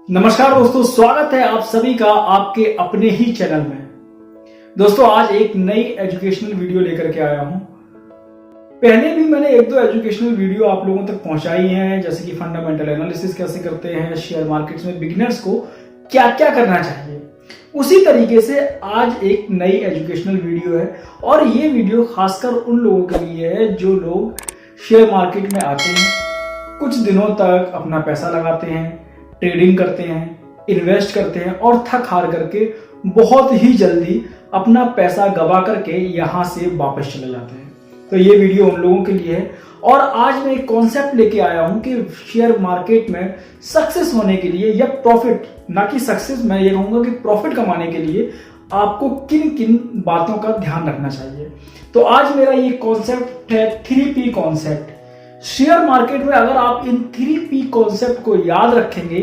नमस्कार दोस्तों, स्वागत है आप सभी का आपके अपने ही चैनल में। दोस्तों आज एक नई एजुकेशनल वीडियो लेकर के आया हूं। पहले भी मैंने एक दो एजुकेशनल वीडियो आप लोगों तक पहुंचाई हैं, जैसे कि फंडामेंटल एनालिसिस कैसे करते हैं, शेयर मार्केट्स में बिगिनर्स को क्या क्या करना चाहिए। उसी तरीके से आज एक नई एजुकेशनल वीडियो है और ये वीडियो खासकर उन लोगों के लिए है जो लोग शेयर मार्केट में आते हैं, कुछ दिनों तक अपना पैसा लगाते हैं, ट्रेडिंग करते हैं, इन्वेस्ट करते हैं और थक हार करके बहुत ही जल्दी अपना पैसा गवा करके यहां से वापस चले जाते हैं। तो ये वीडियो उन लोगों के लिए है और आज मैं एक कॉन्सेप्ट लेके आया हूं कि शेयर मार्केट में सक्सेस होने के लिए या प्रॉफिट, ना कि सक्सेस, मैं ये कहूंगा कि प्रॉफिट कमाने के लिए आपको किन किन बातों का ध्यान रखना चाहिए। तो आज मेरा ये कॉन्सेप्ट है 3P कॉन्सेप्ट। शेयर मार्केट में अगर आप इन 3P कॉन्सेप्ट को याद रखेंगे,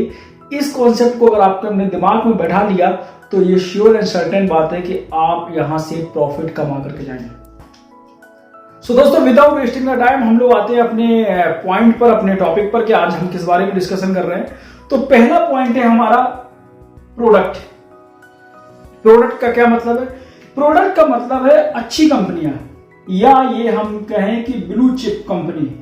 इस कॉन्सेप्ट को अगर आपने अपने दिमाग में बैठा लिया तो ये श्योर एंड सर्टेन बात है कि आप यहां से प्रॉफिट कमा करके जाएंगे। सो दोस्तों, विदाउट वेस्टिंग द टाइम हम लोग आते हैं अपने पॉइंट पर, अपने टॉपिक पर कि आज हम किस बारे में डिस्कशन कर रहे हैं। तो पहला पॉइंट है हमारा प्रोडक्ट। प्रोडक्ट का क्या मतलब है? प्रोडक्ट का मतलब है अच्छी कंपनियां, या ये हम कहें कि ब्लू चिप कंपनी।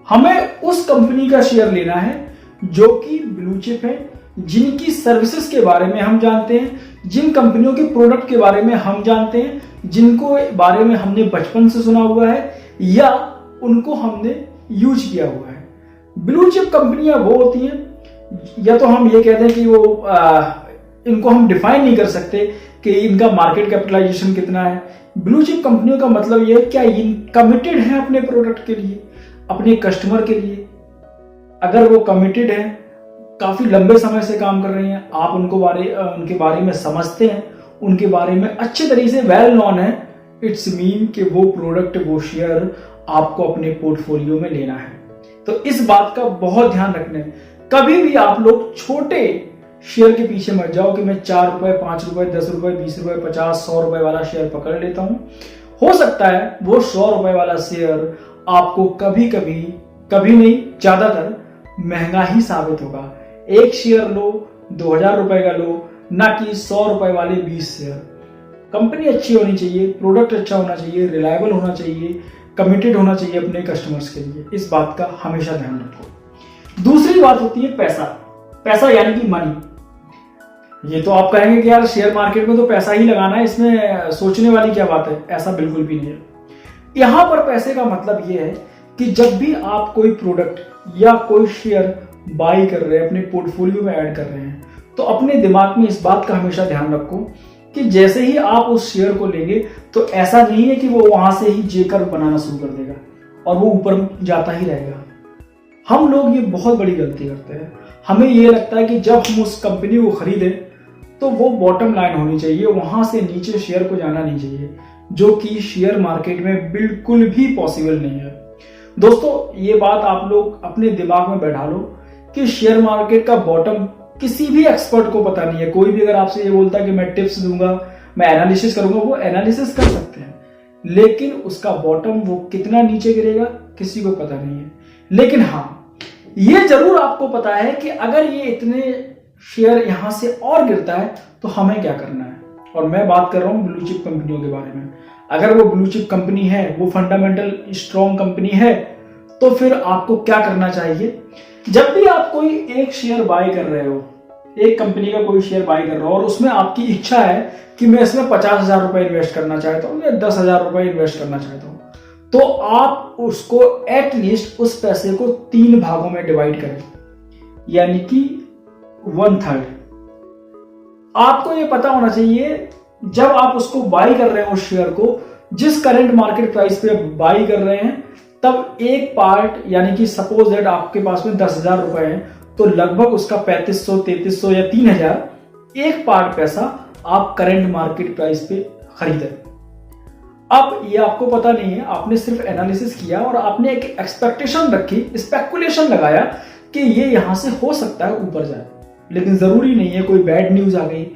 हमें उस कंपनी का शेयर लेना है जो कि ब्लू चिप है, जिनकी सर्विसेज के बारे में हम जानते हैं, जिन कंपनियों के प्रोडक्ट के बारे में हम जानते हैं, जिनको बारे में हमने बचपन से सुना हुआ है या उनको हमने यूज किया हुआ है। ब्लू चिप कंपनियां वो होती हैं, या तो हम ये कहते हैं कि वो इनको हम डिफाइन नहीं कर सकते कि इनका मार्केट कैपिटलाइजेशन कितना है। ब्लू चिप कंपनियों का मतलब ये है क्या इन कमिटेड है अपने प्रोडक्ट के लिए, अपने कस्टमर के लिए। अगर वो कमिटेड है, काफी लंबे समय से काम कर रही हैं, आप उनके बारे में समझते हैं, उनके बारे में अच्छे तरीके से वेल नॉन है, इट्स मीन कि वो प्रोडक्ट, वो शेयर आपको अपने पोर्टफोलियो में लेना है। तो इस बात का बहुत ध्यान रखना है। कभी भी आप लोग छोटे शेयर के पीछे मत जाओ कि मैं 4 रुपए, 5 रुपए, 10 रुपए, 20 रुपए, 50, 100 रुपए वाला शेयर पकड़ लेता हूं। हो सकता है वो 100 रुपए वाला शेयर आपको कभी नहीं, ज्यादातर महंगा ही साबित होगा। एक शेयर लो, 2000 रुपए का लो, ना कि 100 रुपए वाले 20 शेयर। कंपनी अच्छी होनी चाहिए, प्रोडक्ट अच्छा होना चाहिए, रिलायबल होना चाहिए, कमिटेड होना चाहिए अपने कस्टमर्स के लिए। इस बात का हमेशा ध्यान रखो। दूसरी बात होती है पैसा। पैसा यानी कि मनी। ये तो आप कहेंगे कि यार शेयर मार्केट में तो पैसा ही लगाना है, इसमें सोचने वाली क्या बात है। ऐसा बिल्कुल भी नहीं है। यहां पर पैसे का मतलब यह है कि जब भी आप कोई प्रोडक्ट या कोई शेयर बाई कर रहे हैं, अपने पोर्टफोलियो में ऐड कर रहे हैं, तो अपने दिमाग में इस बात का हमेशा ध्यान रखो कि जैसे ही आप उस शेयर को लेंगे तो ऐसा नहीं है कि वो वहां से ही जेकर बनाना शुरू कर देगा और वो ऊपर जाता ही रहेगा। हम लोग ये बहुत बड़ी गलती करते हैं। हमें ये लगता है कि जब हम उस कंपनी को खरीदें तो वो बॉटम लाइन होनी चाहिए, वहां से नीचे शेयर को जाना नहीं चाहिए, जो कि शेयर मार्केट में बिल्कुल भी पॉसिबल नहीं है। दोस्तों, ये बात आप लोग अपने दिमाग में बैठा लो कि शेयर मार्केट का बॉटम किसी भी एक्सपर्ट को पता नहीं है। कोई भी अगर आपसे ये बोलता है कि मैं टिप्स दूंगा, मैं एनालिसिस करूंगा, वो एनालिसिस कर सकते हैं, लेकिन उसका बॉटम वो कितना नीचे गिरेगा किसी को पता नहीं है। लेकिन हाँ, ये जरूर आपको पता है कि अगर ये इतने शेयर यहां से और गिरता है तो हमें क्या करना है। और मैं बात कर रहा हूं ब्लू चिप कंपनियों के बारे में। अगर वो ब्लू चिप कंपनी है, वो फंडामेंटल स्ट्रॉन्ग कंपनी है, तो फिर आपको क्या करना चाहिए। जब भी आप कोई एक शेयर बाय कर रहे हो, एक कंपनी का कोई शेयर बाय कर रहे हो और उसमें आपकी इच्छा है कि मैं इसमें 50,000 रुपए इन्वेस्ट करना चाहता हूं या 10,000 रुपए इन्वेस्ट करना चाहता हूं, तो आप उसको एटलीस्ट उस पैसे को 3 भागों में डिवाइड करें, यानी कि 1/3। आपको ये पता होना चाहिए जब आप उसको बाई कर रहे हैं, उस शेयर को जिस करंट मार्केट प्राइस पे बाई कर रहे हैं, तब एक पार्ट, यानी कि सपोज दैट आपके पास में 10,000 रुपए है, तो लगभग उसका 3500, 3300 या 3000 एक पार्ट पैसा आप करंट मार्केट प्राइस पे खरीदें। अब ये आपको पता नहीं है, आपने सिर्फ एनालिसिस किया और आपने एक एक्सपेक्टेशन रखी, स्पेकुलेशन लगाया कि ये यहां से हो सकता है ऊपर जाए, लेकिन जरूरी नहीं है। कोई बैड न्यूज आ गई,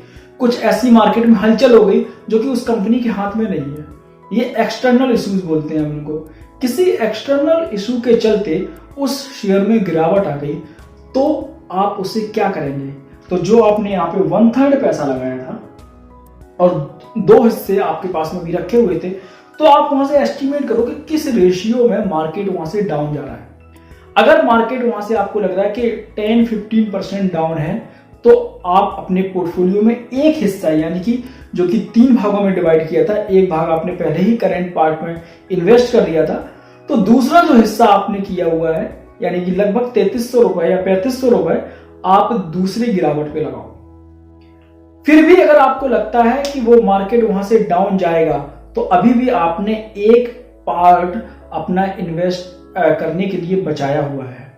कुछ ऐसी मार्केट में हलचल हो गई जो कि उस कंपनी के हाथ में नहीं है। ये एक्सटर्नल इश्यूज बोलते हैं हम उनको। किसी एक्सटर्नल इशू के चलते उस शेयर में गिरावट आ गई तो आप उससे क्या करेंगे? तो जो आपने यहाँ पे 1/3 पैसा लगाया था और 2 हिस्से आपके पास में भी रखे हुए थे, तो आप वहां से एस्टिमेट करो कि किस रेशियो में मार्केट वहां से डाउन जा रहा है। अगर मार्केट वहां से आपको लग रहा है कि 10-15% डाउन है, तो आप अपने पोर्टफोलियो में एक हिस्सा, यानी कि जो कि 3 भागों में डिवाइड किया था, एक भाग आपने पहले ही करंट पार्ट में इन्वेस्ट कर दिया था, तो दूसरा जो हिस्सा आपने किया हुआ है, यानी कि लगभग 3300 रुपए या 3500 रुपए, आप दूसरी गिरावट पे लगाओ। फिर भी अगर आपको लगता है कि वो मार्केट वहां से डाउन जाएगा, तो अभी भी आपने एक पार्ट अपना इन्वेस्ट करने के लिए बचाया हुआ है।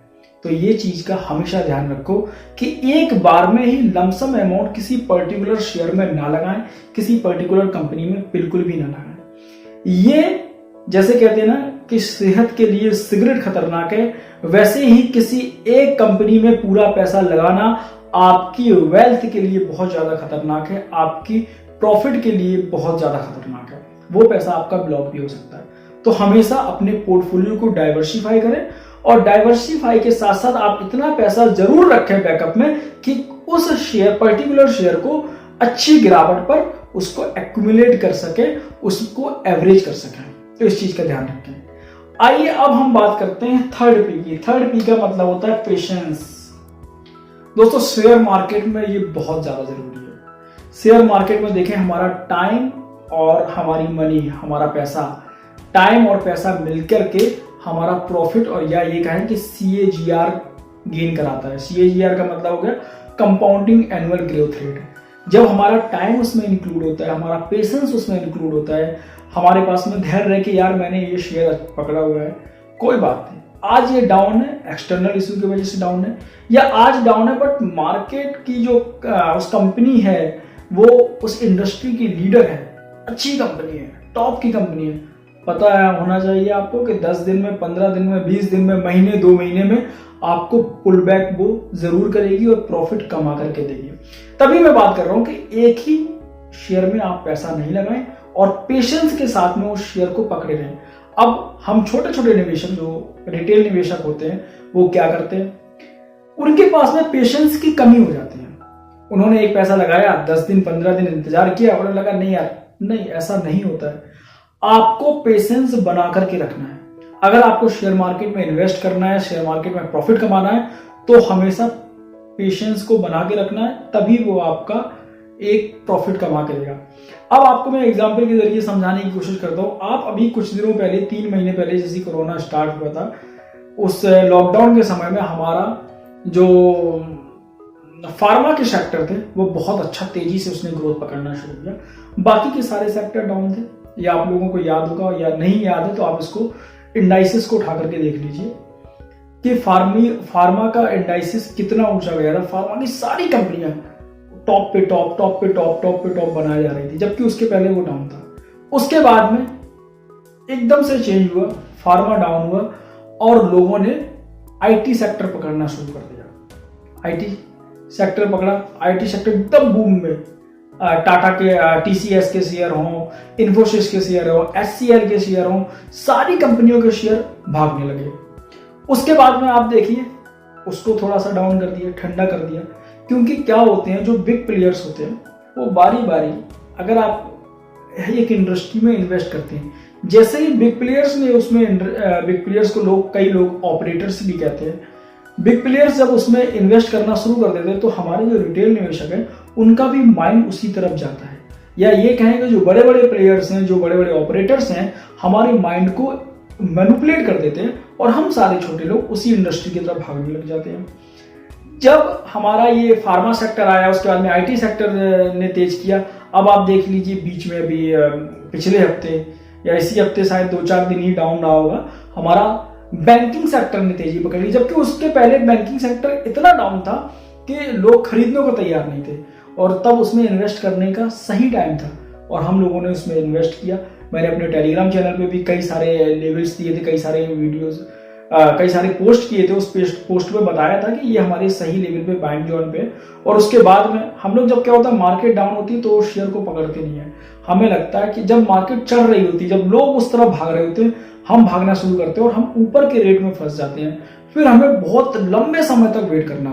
तो ये चीज का हमेशा ध्यान रखो कि एक बार में ही लमसम अमाउंट किसी पर्टिकुलर शेयर में ना लगाएं, किसी पर्टिकुलर कंपनी में बिल्कुल भी ना लगाएं। ये जैसे कहते हैं ना कि सेहत के लिए सिगरेट खतरनाक है, वैसे ही किसी एक कंपनी में पूरा पैसा लगाना आपकी वेल्थ के लिए बहुत ज्यादा खतरनाक है, आपकी प्रॉफिट के लिए बहुत ज्यादा खतरनाक है। वो पैसा आपका ब्लॉक भी हो सकता है। तो हमेशा अपने पोर्टफोलियो को डाइवर्सिफाई करें, और डाइवर्सिफाई के साथ साथ आप इतना पैसा जरूर रखें बैकअप में कि उस शेयर, पर्टिकुलर शेयर को अच्छी गिरावट पर उसको एक्यूमुलेट कर सके, उसको एवरेज कर सकें। तो इस चीज का ध्यान रखें। आइए अब हम बात करते हैं थर्ड पी की। थर्ड पी का मतलब होता है पेशेंस। दोस्तों शेयर मार्केट में ये बहुत ज्यादा जरूरी है। शेयर मार्केट में देखें, हमारा टाइम और हमारी मनी, हमारा पैसा, टाइम और पैसा मिलकर के हमारा प्रॉफिट, और या ये कहें कि CAGR गेन कराता है। CAGR का मतलब हो गया कंपाउंडिंग एनुअल ग्रोथ रेट। जब हमारा टाइम उसमें इंक्लूड होता है, हमारा पेशेंस उसमें इंक्लूड होता है, हमारे पास में धैर्य रहे कि यार मैंने ये शेयर पकड़ा हुआ है, कोई बात नहीं, आज ये डाउन है, एक्सटर्नल इशू की वजह से डाउन है, या आज डाउन है बट मार्केट की जो उस कंपनी है वो उस इंडस्ट्री की लीडर है, अच्छी कंपनी है, टॉप की कंपनी है, पता है होना चाहिए आपको कि 10 दिन में, 15 दिन में, 20 दिन में, महीने 2 महीने में आपको पुल बैक वो जरूर करेगी और प्रॉफिट कमा करके देगी। तभी मैं बात कर रहा हूं कि एक ही शेयर में आप पैसा नहीं लगाएं और पेशेंस के साथ में उस शेयर को पकड़े रहें। अब हम छोटे छोटे निवेशक, जो रिटेल निवेशक होते हैं, वो क्या करते हैं, उनके पास में पेशेंस की कमी हो जाती है। उन्होंने एक पैसा लगाया, 10 दिन 15 दिन इंतजार किया, उन्हें लगा नहीं यार, नहीं, ऐसा नहीं होता है। आपको पेशेंस बना करके रखना है। अगर आपको शेयर मार्केट में इन्वेस्ट करना है, शेयर मार्केट में प्रॉफिट कमाना है, तो हमेशा पेशेंस को बना के रखना है, तभी वो आपका एक प्रॉफिट कमा के देगा। अब आपको मैं एग्जांपल के जरिए समझाने की कोशिश करता हूं। आप अभी कुछ दिनों पहले, 3 महीने पहले, जैसे कोरोना स्टार्ट हुआ था, उस लॉकडाउन के समय में हमारा जो फार्मा के सेक्टर थे वो बहुत अच्छा तेजी से उसने ग्रोथ पकड़ना शुरू किया। बाकी के सारे सेक्टर डाउन थे। या आप लोगों को याद होगा, या नहीं याद है तो आप इसको इंडाइसिस को उठा करके देख लीजिए कि फार्मा का इंडाइसिस कितना ऊंचा गया था। फार्मा की सारी कंपनियां टॉप पे टॉप, टॉप पे टॉप, टॉप पे टॉप बनाई जा रही थी, जबकि उसके पहले वो डाउन था। उसके बाद में एकदम से चेंज हुआ, फार्मा डाउन हुआ और लोगों ने आईटी सेक्टर पकड़ना शुरू कर दिया। आईटी सेक्टर पकड़ा, आईटी सेक्टर एकदम बूम में। टाटा के, TCS के शेयर हों, इन्फोसिस के शेयर हों, HCL के शेयर हों, सारी कंपनियों के शेयर भागने लगे। उसके बाद में आप देखिए उसको थोड़ा सा डाउन कर दिया, ठंडा कर दिया, क्योंकि क्या होते हैं, जो बिग प्लेयर्स होते हैं वो बारी बारी, अगर आप एक इंडस्ट्री में इन्वेस्ट करते हैं, जैसे ही बिग प्लेयर्स ने उसमें, बिग प्लेयर्स को कई लोग ऑपरेटर्स भी कहते हैं, बिग प्लेयर्स जब उसमें इन्वेस्ट करना शुरू कर देते हैं तो हमारे जो रिटेल निवेशक हैं उनका भी माइंड उसी तरफ जाता है। या ये कहेंगे जो बड़े बड़े प्लेयर्स हैं, जो बड़े बड़े ऑपरेटर्स हैं, हमारे माइंड को मैनिपुलेट कर देते हैं और हम सारे छोटे लोग उसी इंडस्ट्री की तरफ भागने लग जाते हैं। जब हमारा ये फार्मा सेक्टर आया, उसके बाद में आईटी सेक्टर ने तेज किया। अब आप देख लीजिए बीच में अभी पिछले हफ्ते या इसी हफ्ते शायद 2-4 दिन ही डाउन रहा होगा, हमारा बैंकिंग सेक्टर ने तेजी पकड़ ली, जबकि उसके पहले बैंकिंग सेक्टर इतना डाउन था कि लोग खरीदने को तैयार नहीं थे और तब उसमें इन्वेस्ट करने का सही टाइम था और हम लोगों ने उसमें इन्वेस्ट किया। मैंने अपने टेलीग्राम चैनल पे भी कई सारे लेवल्स दिए थे, कई सारे वीडियोस, कई सारे पोस्ट किए थे। उस पोस्ट में बताया था कि ये हमारे सही लेवल पे, बाइंग जोन पे। और उसके बाद में हम लोग, जब क्या होता है मार्केट डाउन होती है तो शेयर को पकड़ते नहीं है। हमें लगता है कि जब मार्केट चढ़ रही होती है, जब लोग उस तरफ भाग रहे होते हैं, हम भागना शुरू करते हैं और हम ऊपर के रेट में फंस जाते हैं। फिर हमें बहुत लंबे समय तक वेट करना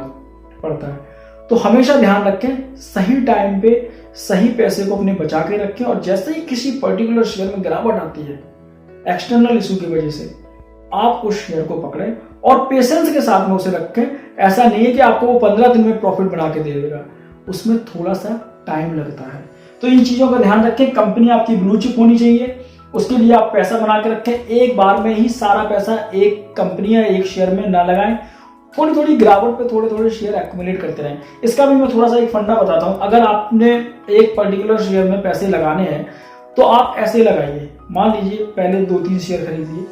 पड़ता है। तो हमेशा ध्यान रखें, सही टाइम पे सही पैसे को अपने बचा के रखें, और जैसे ही किसी पर्टिकुलर शेयर में गिरावट आती है एक्सटर्नल इशू की वजह से, आप उस शेयर को पकड़ें और पेशेंस के साथ में उसे रखें। ऐसा नहीं है कि आपको वो 15 दिन में प्रॉफिट बना के दे देगा, उसमें थोड़ा सा टाइम लगता है। तो इन चीजों का ध्यान रखें। कंपनी आपकी ब्लू चिप होनी चाहिए, उसके लिए आप पैसा बना के रखें। एक बार में ही सारा पैसा एक कंपनी या एक शेयर में ना लगाएं, थोड़ी थोड़ी गिरावट पे थोड़े थोड़े शेयर एक्यूमुलेट करते रहें। इसका भी मैं थोड़ा सा एक फंडा बताता हूं। अगर आपने एक पर्टिकुलर शेयर में पैसे लगाने हैं तो आप ऐसे लगाइए। मान लीजिए पहले 2-3 शेयर खरीदिए,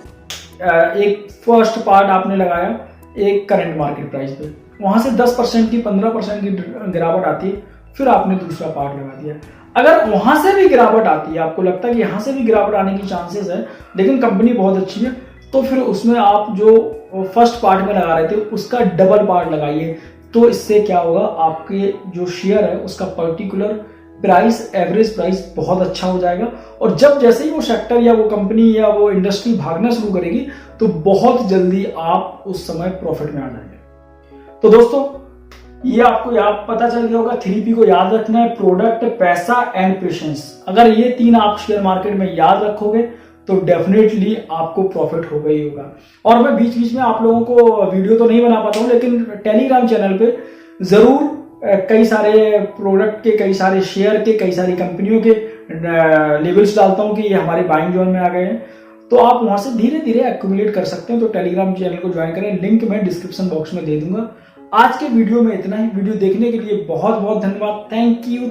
एक फर्स्ट पार्ट आपने लगाया एक करंट मार्केट प्राइस पे, वहां से 10% की 15% की गिरावट आती है, फिर आपने दूसरा पार्ट लगा दिया। अगर वहां से भी गिरावट आती है, आपको लगता है कि यहां से भी गिरावट आने की चांसेस है लेकिन कंपनी बहुत अच्छी है, तो फिर उसमें आप जो फर्स्ट पार्ट में लगा रहे थे उसका डबल पार्ट लगाइए। तो इससे क्या होगा, आपके जो शेयर है उसका पर्टिकुलर प्राइस, एवरेज प्राइस बहुत अच्छा हो जाएगा, और जब जैसे ही वो सेक्टर या वो कंपनी या वो इंडस्ट्री भागना शुरू करेगी तो बहुत जल्दी आप उस समय प्रॉफिट में आ जाएंगे। तो दोस्तों, ये आपको याद पता चल गया होगा, 3P को याद रखना है, प्रोडक्ट, पैसा एंड पेशेंस। अगर ये 3 आप शेयर मार्केट में याद रखोगे तो डेफिनेटली आपको प्रॉफिट होगा ही होगा। और मैं बीच बीच में आप लोगों को वीडियो तो नहीं बना पाता हूं, लेकिन टेलीग्राम चैनल पे जरूर कई सारे प्रोडक्ट के, कई सारे शेयर के, कई सारी कंपनियों के लेवल्स डालता हूं कि ये हमारे बाइंग जोन में आ गए हैं। तो आप वहां से धीरे धीरे एक्यूमुलेट कर सकते हैं। तो टेलीग्राम चैनल को ज्वाइन करें, लिंक मैं डिस्क्रिप्शन बॉक्स में दे दूंगा। आज के वीडियो में इतना ही। वीडियो देखने के लिए बहुत बहुत धन्यवाद।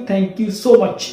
Thank you so much.